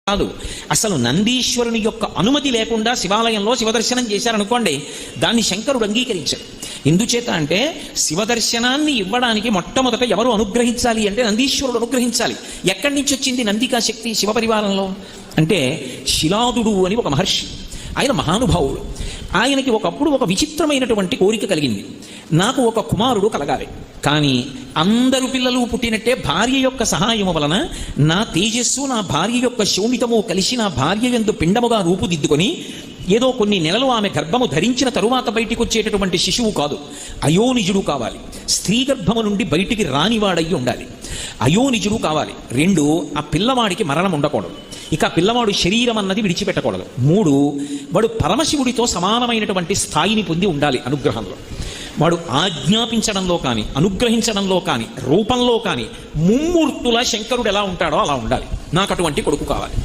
కాదు. అసలు నందీశ్వరుని యొక్క అనుమతి లేకుండా శివాలయంలో శివదర్శనం చేశారనుకోండి, దాన్ని శంకరుడు అంగీకరించాడు. ఎందుచేత అంటే శివదర్శనాన్ని ఇవ్వడానికి మొట్టమొదట ఎవరు అనుగ్రహించాలి అంటే నందీశ్వరుడు అనుగ్రహించాలి. ఎక్కడి నుంచి వచ్చింది నందికా శక్తి శివపరివారంలో అంటే శిలాదుడు అని ఒక మహర్షి, ఆయన మహానుభావుడు. ఆయనకి ఒకప్పుడు ఒక విచిత్రమైనటువంటి కోరిక కలిగింది, నాకు ఒక కుమారుడు కలగాలి, కానీ అందరు పిల్లలు పుట్టినట్టే భార్య యొక్క సహాయము వలన నా తేజస్సు నా భార్య యొక్క శోణితము కలిసి నా భార్య యందు పిండముగా రూపుదిద్దుకొని ఏదో కొన్ని నెలలు ఆమె గర్భము ధరించిన తరువాత బయటికి వచ్చేటటువంటి శిశువు కాదు, అయోనిజుడు కావాలి. స్త్రీ గర్భము నుండి బయటికి రానివాడయ్యి ఉండాలి, అయోనిజుడు కావాలి. 2, ఆ పిల్లవాడికి మరణం ఉండకూడదు, ఇక పిల్లవాడు శరీరం అన్నది విడిచిపెట్టకూడదు. 3, వాడు పరమశివుడితో సమానమైనటువంటి స్థాయిని పొంది ఉండాలి అనుగ్రహంలో. వాడు ఆజ్ఞాపించడంలో కానీ అనుగ్రహించడంలో కానీ రూపంలో కానీ ముమ్మూర్తుల శంకరుడు ఎలా ఉంటాడో అలా ఉండాలి. నాకు అటువంటి కొడుకు కావాలి.